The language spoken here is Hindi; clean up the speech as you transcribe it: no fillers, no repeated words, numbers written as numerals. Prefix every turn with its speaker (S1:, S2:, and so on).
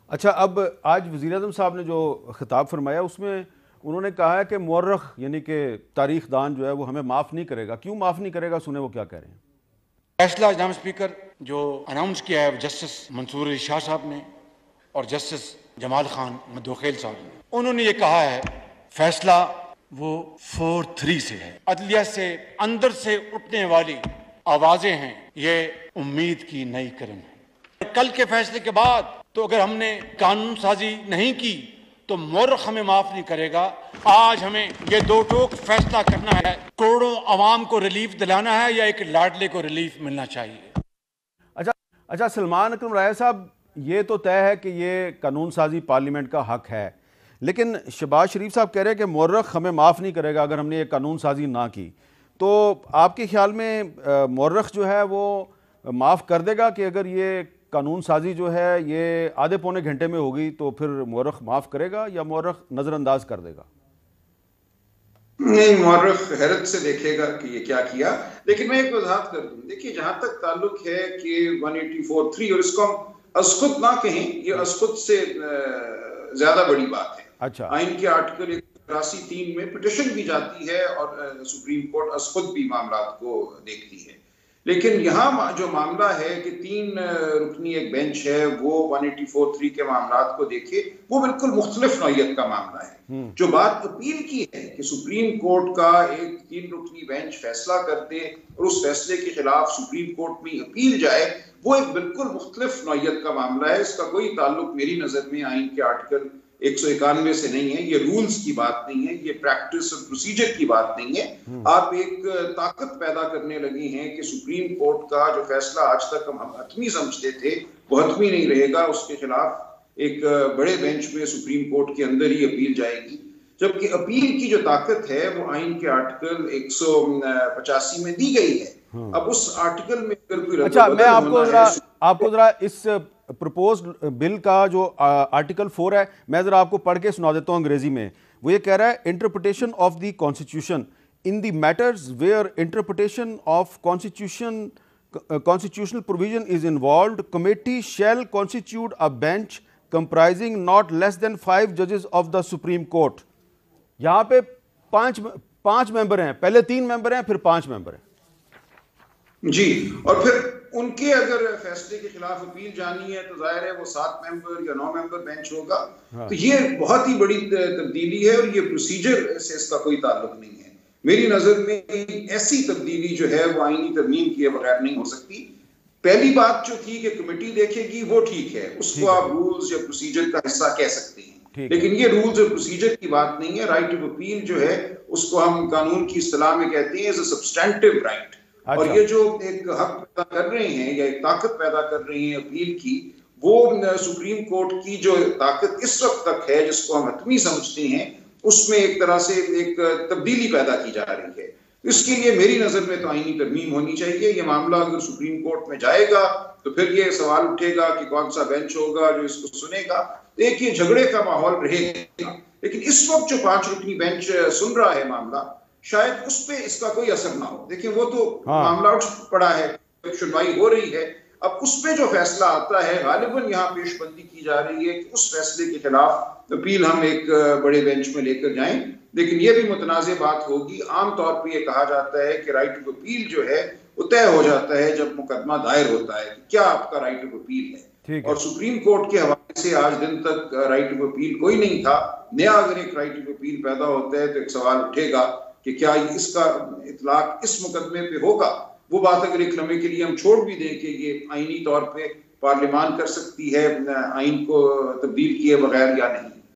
S1: अच्छा, अब आज वज़ीर-ए-आज़म साहब ने जो खिताब फरमाया उसमें उन्होंने कहा है कि मुअर्रख यानी कि तारीख दान जो है वो हमें माफ़ नहीं करेगा। क्यों माफ़ नहीं करेगा, सुने वो क्या कह रहे हैं।
S2: फैसला जनाब स्पीकर जो अनाउंस किया है जस्टिस मंसूर अली शाह साहब ने और जस्टिस जमाल खान मदोखेल साहब ने, उन्होंने ये कहा है फैसला वो 4-3 से है। अदलिया से अंदर से उठने वाली आवाजें हैं, ये उम्मीद की नई किरण है। कल के फैसले के बाद तो अगर हमने कानून साजी नहीं की तो मुअर्रख हमें माफ नहीं करेगा। आज हमें ये दो टोक फैसला करना है, करोड़ों अवाम को रिलीफ दिलाना है या एक लाडले को रिलीफ मिलना चाहिए।
S1: अच्छा, सलमान अकरम राय साहब, ये तो तय है कि ये कानून साजी पार्लियामेंट का हक है, लेकिन शहबाज शरीफ साहब कह रहे हैं कि मुअर्रख हमें माफ़ नहीं करेगा अगर हमने ये कानून साजी ना की। तो आपके ख्याल में मुअर्रख जो है वो माफ़ कर देगा कि अगर ये कानून साजी जो है ये आधे पौने घंटे में होगी तो फिर मुअर्रख माफ़ करेगा या मुअर्रख नज़रअंदाज कर देगा?
S3: नहीं, मुअर्रख हैरत से देखेगा कि ये क्या किया। लेकिन मैं एक वजाहत कर दूं, देखिए जहां तक ताल्लुक है कि 184(3 और इसको हम अस्कुत ना कहें, ये अस्कुत से ज्यादा बड़ी बात है।
S1: अच्छा,
S3: आइन के आर्टिकल 183(3 में पिटिशन भी जाती है और सुप्रीम कोर्ट अस्कुत भी मामला को देखती है। लेकिन यहाँ जो मामला है कि 3 रुकनी एक बेंच है वो 184(3 के मामला को देखे, वो बिल्कुल मुख्तलिफ नौयत का मामला है। जो बात अपील की है कि सुप्रीम कोर्ट का एक 3 रुकनी बेंच फैसला कर दे और उस फैसले के खिलाफ सुप्रीम कोर्ट में अपील जाए, वो एक बिल्कुल मुख्तलिफ नौयत का मामला है। इसका कोई ताल्लुक मेरी नजर में आइन के आर्टिकल 191 से नहीं है। ये रूल्स की बात नहीं है, ये प्रैक्टिस और प्रोसीजर की बात नहीं है। आप एक ताकत पैदा करने लगे हैं कि सुप्रीम कोर्ट का जो फैसला आज तक हम हतमी समझते थे वो हतमी नहीं रहेगा, उसके खिलाफ एक बड़े बेंच में सुप्रीम कोर्ट के अंदर ही अपील जाएगी। जबकि अपील की जो ताकत है वो आइन के आर्टिकल 185 में दी गई है। अब उस आर्टिकल में अगर कोई
S1: अच्छा, मैं आपको जरा इस प्रपोज्ड बिल का जो आर्टिकल 4 है, मैं जरा आपको पढ़ के सुना देता हूँ अंग्रेजी में। वो ये कह रहा है, interpretation of the constitution in the matters where interpretation of constitutional provision is involved, committee shall constitute a bench comprising not less than 5 judges of the Supreme Court। यहाँ पे पांच मेंबर हैं, पहले 3 मेंबर हैं, फिर 5 मेंबर हैं
S3: जी। और फिर उनके अगर फैसले के खिलाफ अपील जानी है तो जाहिर है वो 7 मेंबर या 9 मेंबर बेंच होगा। तो ये बहुत ही बड़ी तब्दीली है और ये प्रोसीजर से इसका कोई ताल्लुक नहीं है। मेरी नजर में ऐसी तब्दीली जो है वो आईनी तरमीम किए बगैर नहीं हो सकती। पहली बात जो थी कि कमेटी देखेगी वो ठीक है, उसको आप रूल्स या प्रोसीजर का हिस्सा कह सकते हैं, लेकिन ये रूल्स और प्रोसीजर की बात नहीं है। राइट ऑफ अपील जो है उसको हम कानून की इस्तिलाह में कहते हैं एज अ सब्सटेंटिव राइट। और ये जो एक हक पैदा कर रहे हैं या एक ताकत पैदा कर रहे हैं अपील की, वो सुप्रीम कोर्ट की जो ताकत इस वक्त तक है जिसको हम हतमी समझते हैं, उसमें एक तरह से एक तब्दीली पैदा की जा रही है। इसके लिए मेरी नजर में तो आईनी तरमीम होनी चाहिए। ये मामला अगर सुप्रीम कोर्ट में जाएगा तो फिर ये सवाल उठेगा कि कौन सा बेंच होगा जो इसको सुनेगा। एक ये झगड़े का माहौल रहेगा। लेकिन इस वक्त जो 5 रुकनी बेंच सुन रहा है मामला, शायद उस पे इसका कोई असर ना हो। देखिए वो तो मामला उठ पड़ा है, सुनवाई हो रही है। अब उस पे जो फैसला आता है, गालिबन यहाँ पेशबंदी की जा रही है कि उस फैसले के खिलाफ अपील हम एक बड़े बेंच में लेकर जाएं। लेकिन यह भी मुतनाज़ बात होगी। आमतौर पर यह कहा जाता है कि राइट ऑफ अपील जो है वो तय हो जाता है जब मुकदमा दायर होता है कि क्या आपका राइट ऑफ अपील है। और सुप्रीम कोर्ट के हवाले से आज दिन तक राइट ऑफ अपील कोई नहीं था। नया अगर एक राइट ऑफ अपील पैदा होता है तो एक सवाल उठेगा कि क्या इसका इतलाक इस मुकदमे पे होगा। वो बात अगर एक लम्हे के लिए हम छोड़ भी दें कि ये आईनी तौर पे पार्लियामान कर सकती है आइन को तब्दील किए बगैर या नहीं।